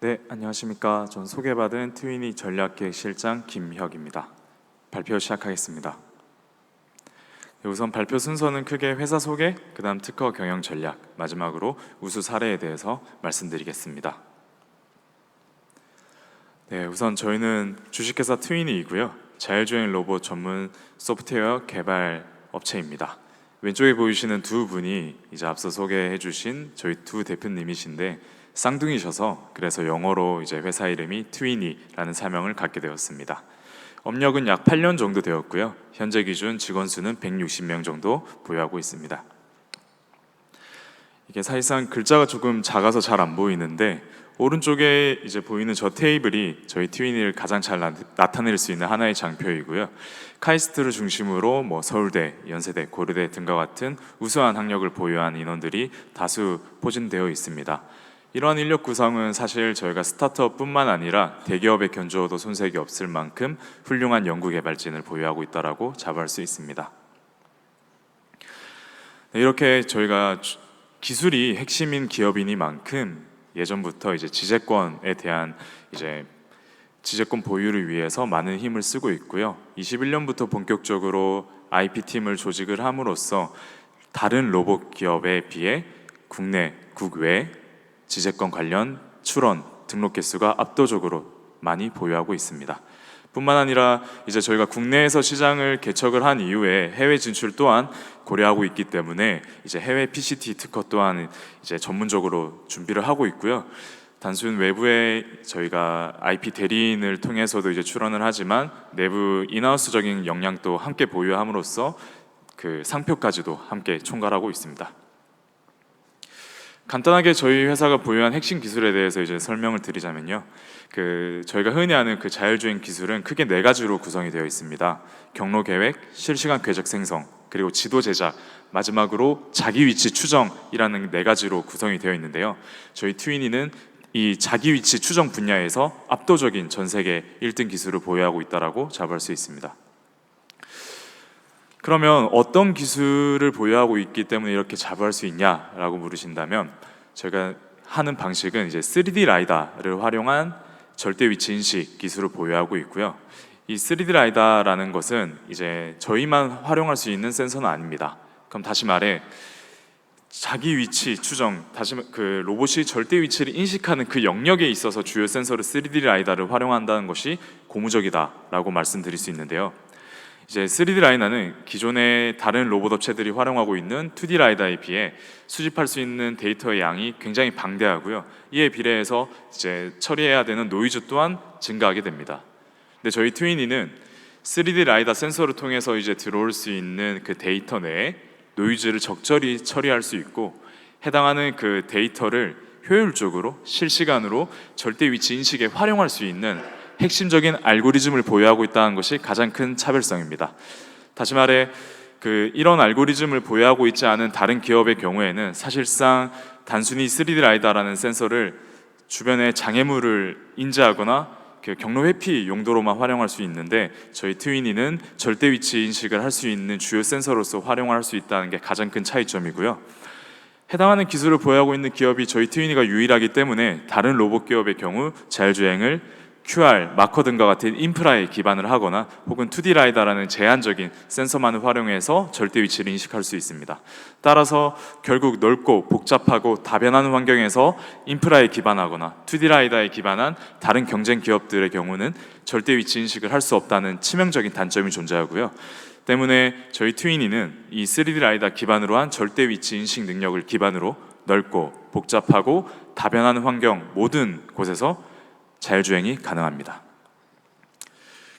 네, 안녕하십니까. 전 소개받은 트위니 전략기획실장 김혁입니다. 발표 시작하겠습니다. 네, 우선 발표 순서는 크게 회사 소개, 그 다음 특허 경영 전략, 마지막으로 우수 사례에 대해서 말씀드리겠습니다. 네, 우선 저희는 주식회사 트위니이고요. 자율주행 로봇 전문 소프트웨어 개발 업체입니다. 왼쪽에 보이시는 두 분이 이제 앞서 소개해 주신 저희 두 대표님이신데 쌍둥이셔서 그래서 영어로 이제 회사 이름이 트위니라는 사명을 갖게 되었습니다. 업력은 약 8년 정도 되었고요. 현재 기준 직원 수는 160명 정도 보유하고 있습니다. 이게 사실상 글자가 조금 작아서 잘 안 보이는데 오른쪽에 이제 보이는 저 테이블이 저희 트위니를 가장 잘 나타낼 수 있는 하나의 장표이고요. 카이스트를 중심으로 서울대, 연세대, 고려대 등과 같은 우수한 학력을 보유한 인원들이 다수 포진되어 있습니다. 이러한 인력 구성은 사실 저희가 스타트업뿐만 아니라 대기업에 견주어도 손색이 없을 만큼 훌륭한 연구개발진을 보유하고 있다라고 자부할 수 있습니다. 이렇게 저희가 기술이 핵심인 기업이니만큼 예전부터 이제 지재권에 대한 지재권 보유를 위해서 많은 힘을 쓰고 있고요. 21년부터 본격적으로 IP팀을 조직을 함으로써 다른 로봇 기업에 비해 국내, 국외 지재권 관련 출원, 등록 개수가 압도적으로 많이 보유하고 있습니다. 뿐만 아니라 이제 저희가 국내에서 시장을 개척을 한 이후에 해외 진출 또한 고려하고 있기 때문에 이제 해외 PCT 특허 또한 이제 전문적으로 준비를 하고 있고요. 단순 외부에 저희가 IP 대리인을 통해서도 이제 출원을 하지만 내부 인하우스적인 역량도 함께 보유함으로써 그 상표까지도 함께 총괄하고 있습니다. 간단하게 저희 회사가 보유한 핵심 기술에 대해서 이제 설명을 드리자면요. 저희가 흔히 아는 그 자율주행 기술은 크게 4가지로 구성이 되어 있습니다. 경로 계획, 실시간 궤적 생성, 그리고 지도 제작, 마지막으로 자기 위치 추정이라는 4가지로 구성이 되어 있는데요. 저희 트위니는 이 자기 위치 추정 분야에서 압도적인 전 세계 1등 기술을 보유하고 있다라고 자부할 수 있습니다. 그러면 어떤 기술을 보유하고 있기 때문에 이렇게 자부할 수 있냐라고 물으신다면 저희가 하는 방식은 이제 3D 라이다를 활용한 절대 위치 인식 기술을 보유하고 있고요. 이 3D 라이다라는 것은 이제 저희만 활용할 수 있는 센서는 아닙니다. 그럼 다시 말해 자기 위치 추정, 그 로봇이 절대 위치를 인식하는 그 영역에 있어서 주요 센서를 3D 라이다를 활용한다는 것이 고무적이다라고 말씀드릴 수 있는데요. 이제 3D 라이다는 기존의 다른 로봇 업체들이 활용하고 있는 2D 라이다에 비해 수집할 수 있는 데이터의 양이 굉장히 방대하고요. 이에 비례해서 이제 처리해야 되는 노이즈 또한 증가하게 됩니다. 근데 저희 트위니는 3D 라이다 센서를 통해서 이제 들어올 수 있는 그 데이터 내에 노이즈를 적절히 처리할 수 있고 해당하는 그 데이터를 효율적으로 실시간으로 절대 위치 인식에 활용할 수 있는 핵심적인 알고리즘을 보유하고 있다는 것이 가장 큰 차별성입니다. 다시 말해 이런 알고리즘을 보유하고 있지 않은 다른 기업의 경우에는 사실상 단순히 3D 라이다라는 센서를 주변의 장애물을 인지하거나 경로 회피 용도로만 활용할 수 있는데 저희 트위니는 절대 위치 인식을 할 수 있는 주요 센서로서 활용을 할 수 있다는 게 가장 큰 차이점이고요. 해당하는 기술을 보유하고 있는 기업이 저희 트위니가 유일하기 때문에 다른 로봇 기업의 경우 자율주행을 QR, 마커 등과 같은 인프라에 기반을 하거나 혹은 2D 라이다라는 제한적인 센서만을 활용해서 절대 위치를 인식할 수 있습니다. 따라서 결국 넓고 복잡하고 다변한 환경에서 인프라에 기반하거나 2D 라이다에 기반한 다른 경쟁 기업들의 경우는 절대 위치 인식을 할 수 없다는 치명적인 단점이 존재하고요. 때문에 저희 트위니는 이 3D 라이다 기반으로 한 절대 위치 인식 능력을 기반으로 넓고 복잡하고 다변한 환경 모든 곳에서 자율주행이 가능합니다.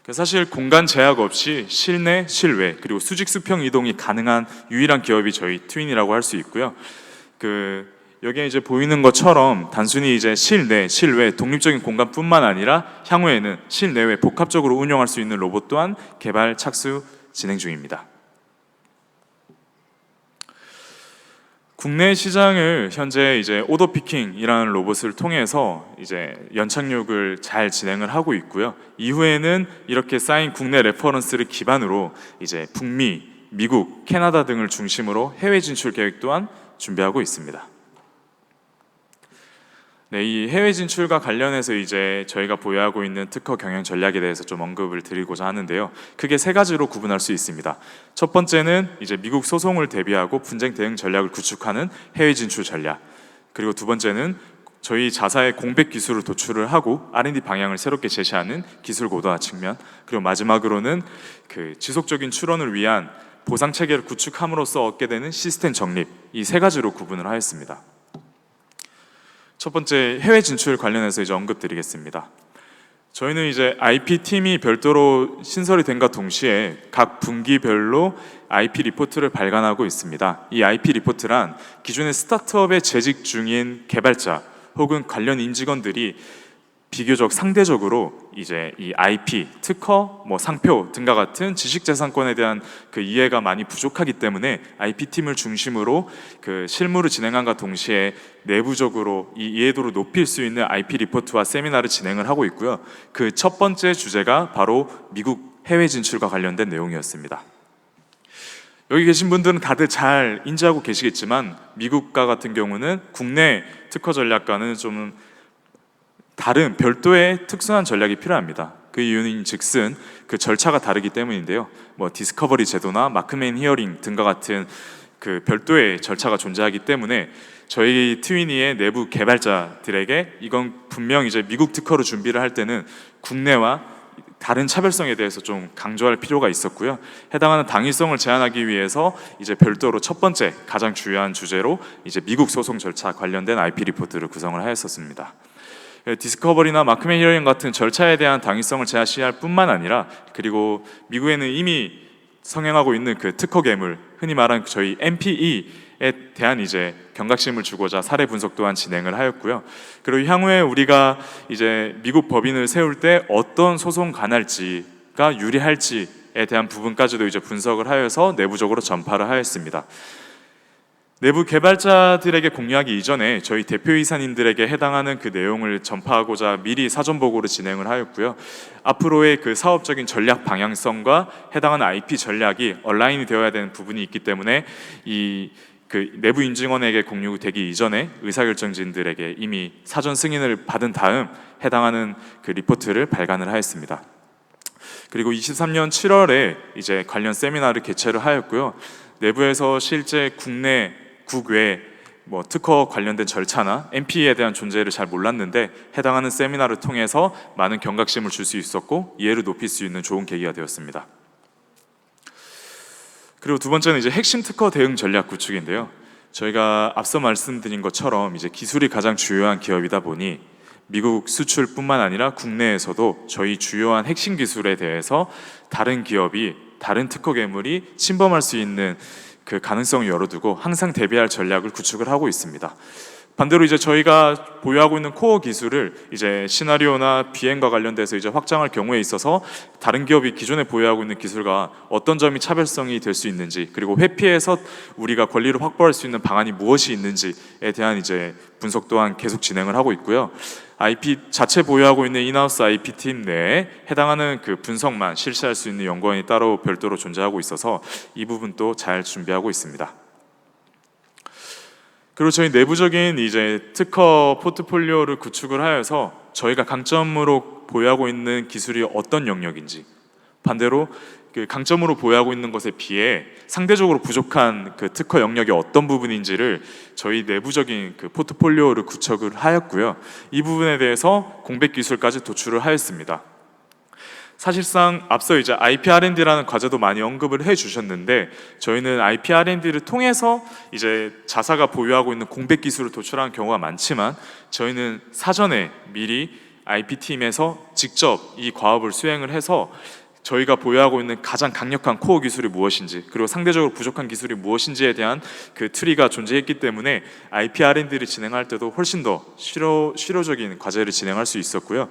사실 공간 제약 없이 실내, 실외 그리고 수직 수평 이동이 가능한 유일한 기업이 저희 트윈이라고 할 수 있고요. 여기에 이제 보이는 것처럼 단순히 이제 실내, 실외 독립적인 공간뿐만 아니라 향후에는 실내외 복합적으로 운영할 수 있는 로봇 또한 개발 착수 진행 중입니다. 국내 시장을 현재 이제 오더피킹이라는 로봇을 통해서 이제 연착륙을 잘 진행을 하고 있고요. 이후에는 이렇게 쌓인 국내 레퍼런스를 기반으로 이제 북미, 미국, 캐나다 등을 중심으로 해외 진출 계획 또한 준비하고 있습니다. 네, 이 해외 진출과 관련해서 이제 저희가 보유하고 있는 특허 경영 전략에 대해서 좀 언급을 드리고자 하는데요. 크게 세 가지로 구분할 수 있습니다. 첫 번째는 이제 미국 소송을 대비하고 분쟁 대응 전략을 구축하는 해외 진출 전략. 그리고 두 번째는 저희 자사의 공백 기술을 도출을 하고 R&D 방향을 새롭게 제시하는 기술 고도화 측면. 그리고 마지막으로는 그 지속적인 출원을 위한 보상 체계를 구축함으로써 얻게 되는 시스템 정립. 이 세 가지로 구분을 하였습니다. 첫 번째 해외 진출 관련해서 이제 언급드리겠습니다. 저희는 이제 IP 팀이 별도로 신설이 된과 동시에 각 분기별로 IP 리포트를 발간하고 있습니다. 이 IP 리포트란 기존의 스타트업에 재직 중인 개발자 혹은 관련 임직원들이 비교적 상대적으로 이제 이 IP, 특허, 상표 등과 같은 지식재산권에 대한 그 이해가 많이 부족하기 때문에 IP 팀을 중심으로 그 실무를 진행함과 동시에 내부적으로 이 이해도를 높일 수 있는 IP 리포트와 세미나를 진행을 하고 있고요. 그 첫 번째 주제가 바로 미국 해외 진출과 관련된 내용이었습니다. 여기 계신 분들은 다들 잘 인지하고 계시겠지만 미국과 같은 경우는 국내 특허 전략과는 좀 다른 별도의 특수한 전략이 필요합니다. 그 이유는 즉슨 그 절차가 다르기 때문인데요. 디스커버리 제도나 마크맨 히어링 등과 같은 그 별도의 절차가 존재하기 때문에 저희 트위니의 내부 개발자들에게 이건 분명 이제 미국 특허로 준비를 할 때는 국내와 다른 차별성에 대해서 좀 강조할 필요가 있었고요. 해당하는 당위성을 제한하기 위해서 이제 별도로 첫 번째 가장 중요한 주제로 이제 미국 소송 절차 관련된 IP 리포트를 구성을 하였었습니다. 디스커버리나 마크맨 히어링 같은 절차에 대한 당위성을 제시할 뿐만 아니라 그리고 미국에는 이미 성행하고 있는 그 특허 괴물 흔히 말하는 저희 MPE에 대한 이제 경각심을 주고자 사례 분석 또한 진행을 하였고요. 그리고 향후에 우리가 이제 미국 법인을 세울 때 어떤 소송 관할지가 유리할지에 대한 부분까지도 이제 분석을 하여서 내부적으로 전파를 하였습니다. 내부 개발자들에게 공유하기 이전에 저희 대표이사님들에게 해당하는 그 내용을 전파하고자 미리 사전 보고를 진행을 하였고요. 앞으로의 그 사업적인 전략 방향성과 해당하는 IP 전략이 얼라인이 되어야 되는 부분이 있기 때문에 이 그 내부 임직원에게 공유되기 이전에 의사결정진들에게 이미 사전 승인을 받은 다음 해당하는 그 리포트를 발간을 하였습니다. 그리고 23년 7월에 이제 관련 세미나를 개최를 하였고요. 내부에서 실제 국내 국외 특허 관련된 절차나 MP에 대한 존재를 잘 몰랐는데 해당하는 세미나를 통해서 많은 경각심을 줄 수 있었고 이해를 높일 수 있는 좋은 계기가 되었습니다. 그리고 두 번째는 이제 핵심 특허 대응 전략 구축인데요. 저희가 앞서 말씀드린 것처럼 이제 기술이 가장 주요한 기업이다 보니 미국 수출뿐만 아니라 국내에서도 저희 주요한 핵심 기술에 대해서 다른 기업이 다른 특허 괴물이 침범할 수 있는 그 가능성을 열어두고 항상 대비할 전략을 구축을 하고 있습니다. 반대로 이제 저희가 보유하고 있는 코어 기술을 이제 시나리오나 비행과 관련돼서 이제 확장할 경우에 있어서 다른 기업이 기존에 보유하고 있는 기술과 어떤 점이 차별성이 될 수 있는지 그리고 회피해서 우리가 권리를 확보할 수 있는 방안이 무엇이 있는지에 대한 이제 분석 또한 계속 진행을 하고 있고요. IP 자체 보유하고 있는 인하우스 IP 팀 내에 해당하는 그 분석만 실시할 수 있는 연구원이 따로 별도로 존재하고 있어서 이 부분도 잘 준비하고 있습니다. 그리고 저희 내부적인 이제 특허 포트폴리오를 구축을 하여서 저희가 강점으로 보유하고 있는 기술이 어떤 영역인지 반대로 그 강점으로 보유하고 있는 것에 비해 상대적으로 부족한 그 특허 영역이 어떤 부분인지를 저희 내부적인 그 포트폴리오를 구축을 하였고요. 이 부분에 대해서 공백 기술까지 도출을 하였습니다. 사실상 앞서 이제 IP R&D라는 과제도 많이 언급을 해주셨는데 저희는 IP R&D를 통해서 이제 자사가 보유하고 있는 공백 기술을 도출하는 경우가 많지만 저희는 사전에 미리 IP 팀에서 직접 이 과업을 수행을 해서 저희가 보유하고 있는 가장 강력한 코어 기술이 무엇인지 그리고 상대적으로 부족한 기술이 무엇인지에 대한 그 트리가 존재했기 때문에 IP R&D를 진행할 때도 훨씬 더 실효적인 과제를 진행할 수 있었고요.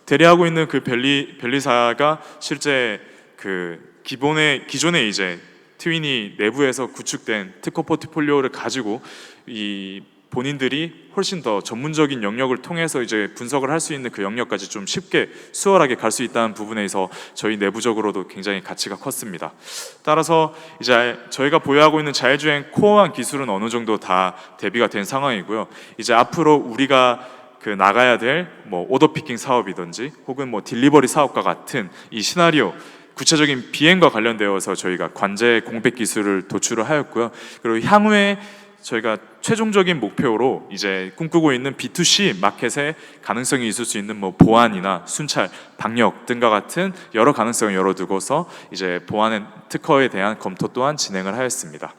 대리하고 있는 그 변리사가 실제 그 기존에 이제 트윈이 내부에서 구축된 특허 포트폴리오를 가지고 이 본인들이 훨씬 더 전문적인 영역을 통해서 이제 분석을 할 수 있는 그 영역까지 좀 쉽게 수월하게 갈 수 있다는 부분에서 저희 내부적으로도 굉장히 가치가 컸습니다. 따라서 이제 저희가 보유하고 있는 자율주행 코어한 기술은 어느 정도 다 대비가 된 상황이고요. 이제 앞으로 우리가 그 나가야 될 뭐 오더피킹 사업이든지 혹은 뭐 딜리버리 사업과 같은 이 시나리오 구체적인 비행과 관련되어서 저희가 관제 공백 기술을 도출을 하였고요. 그리고 향후에 저희가 최종적인 목표로 이제 꿈꾸고 있는 B2C 마켓에 가능성이 있을 수 있는 뭐 보안이나 순찰, 방역 등과 같은 여러 가능성을 열어두고서 이제 보안의 특허에 대한 검토 또한 진행을 하였습니다.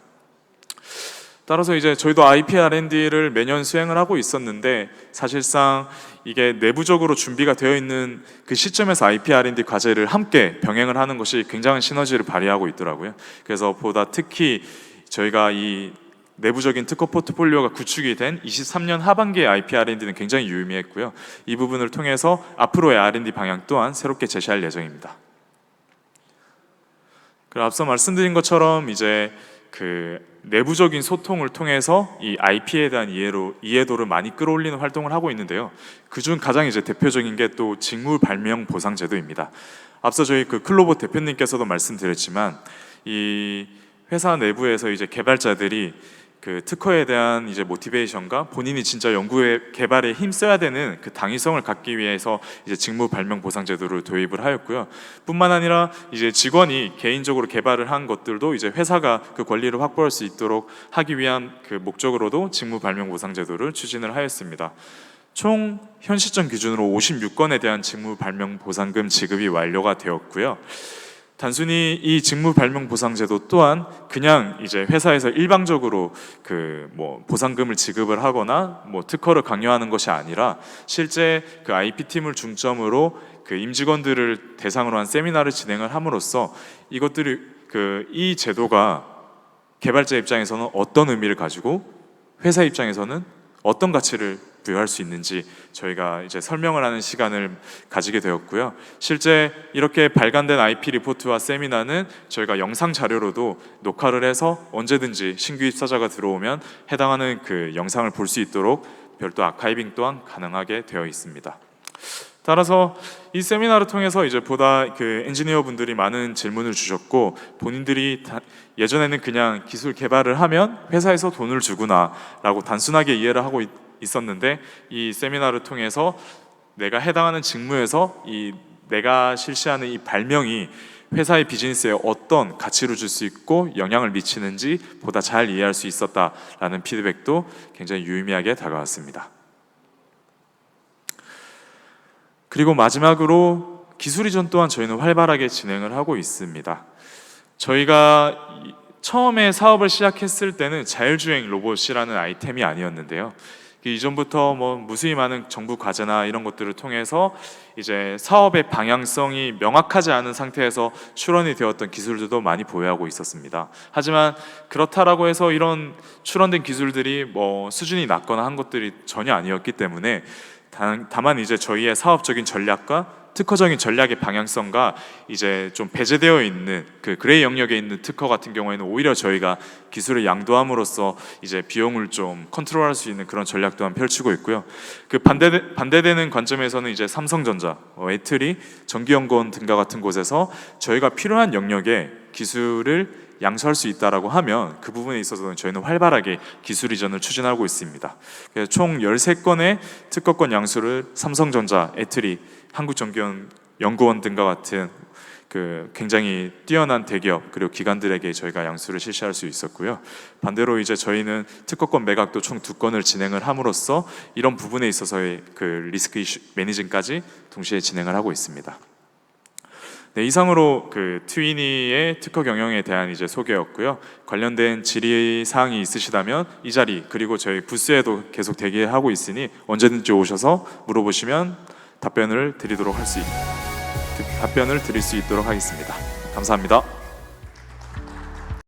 따라서 이제 저희도 IP R&D를 매년 수행을 하고 있었는데 사실상 이게 내부적으로 준비가 되어 있는 그 시점에서 IP R&D 과제를 함께 병행을 하는 것이 굉장한 시너지를 발휘하고 있더라고요. 그래서 보다 특히 저희가 이 내부적인 특허 포트폴리오가 구축이 된 23년 하반기의 IP R&D는 굉장히 유의미했고요. 이 부분을 통해서 앞으로의 R&D 방향 또한 새롭게 제시할 예정입니다. 그리고 앞서 말씀드린 것처럼 이제 그 내부적인 소통을 통해서 이 IP에 대한 이해도를 많이 끌어올리는 활동을 하고 있는데요. 그중 가장 이제 대표적인 게 또 직무 발명 보상 제도입니다. 앞서 저희 그 클로버 대표님께서도 말씀드렸지만 이 회사 내부에서 이제 개발자들이 그 특허에 대한 이제 모티베이션과 본인이 진짜 연구에 개발에 힘써야 되는 그 당위성을 갖기 위해서 이제 직무 발명 보상 제도를 도입을 하였고요. 뿐만 아니라 이제 직원이 개인적으로 개발을 한 것들도 이제 회사가 그 권리를 확보할 수 있도록 하기 위한 그 목적으로도 직무 발명 보상 제도를 추진을 하였습니다. 총 현 시점 기준으로 56건에 대한 직무 발명 보상금 지급이 완료가 되었고요. 단순히 이 직무 발명 보상 제도 또한 그냥 이제 회사에서 일방적으로 그 뭐 보상금을 지급을 하거나 뭐 특허를 강요하는 것이 아니라 실제 그 IP 팀을 중점으로 그 임직원들을 대상으로 한 세미나를 진행을 함으로써 이것들이 그 이 제도가 개발자 입장에서는 어떤 의미를 가지고 회사 입장에서는 어떤 가치를 부여할 수 있는지 저희가 이제 설명을 하는 시간을 가지게 되었고요. 실제 이렇게 발간된 IP 리포트와 세미나는 저희가 영상 자료로도 녹화를 해서 언제든지 신규 입사자가 들어오면 해당하는 그 영상을 볼 수 있도록 별도 아카이빙 또한 가능하게 되어 있습니다. 따라서 이 세미나를 통해서 이제 보다 그 엔지니어 분들이 많은 질문을 주셨고 본인들이 예전에는 그냥 기술 개발을 하면 회사에서 돈을 주구나라고 단순하게 이해를 하고 있었는데 이 세미나를 통해서 내가 해당하는 직무에서 이 내가 실시하는 이 발명이 회사의 비즈니스에 어떤 가치를 줄 수 있고 영향을 미치는지 보다 잘 이해할 수 있었다라는 피드백도 굉장히 유의미하게 다가왔습니다. 그리고 마지막으로 기술 이전 또한 저희는 활발하게 진행을 하고 있습니다. 저희가 처음에 사업을 시작했을 때는 자율주행 로봇이라는 아이템이 아니었는데요. 이전부터 뭐 무수히 많은 정부 과제나 이런 것들을 통해서 이제 사업의 방향성이 명확하지 않은 상태에서 출원이 되었던 기술들도 많이 보유하고 있었습니다. 하지만 그렇다라고 해서 이런 출원된 기술들이 뭐 수준이 낮거나 한 것들이 전혀 아니었기 때문에 다만 이제 저희의 사업적인 전략과 특허적인 전략의 방향성과 이제 좀 배제되어 있는 그 그레이 영역에 있는 특허 같은 경우에는 오히려 저희가 기술을 양도함으로써 이제 비용을 좀 컨트롤할 수 있는 그런 전략 또한 펼치고 있고요. 그 반대되는 관점에서는 이제 삼성전자, 애트리, 전기연구원 등과 같은 곳에서 저희가 필요한 영역에 기술을 양수할 수 있다라고 하면 그 부분에 있어서는 저희는 활발하게 기술 이전을 추진하고 있습니다. 그래서 총 13건의 특허권 양수를 삼성전자, 애트리, 한국전기연구원 등과 같은 그 굉장히 뛰어난 대기업 그리고 기관들에게 저희가 양수를 실시할 수 있었고요. 반대로 이제 저희는 특허권 매각도 총 2건을 진행을 함으로써 이런 부분에 있어서의 그 리스크 이슈 매니징까지 동시에 진행을 하고 있습니다. 네, 이상으로 그 트위니의 특허 경영에 대한 이제 소개였고요. 관련된 질의 사항이 있으시다면 이 자리 그리고 저희 부스에도 계속 대기하고 있으니 언제든지 오셔서 물어보시면 답변을 드릴 수 있도록 하겠습니다. 감사합니다.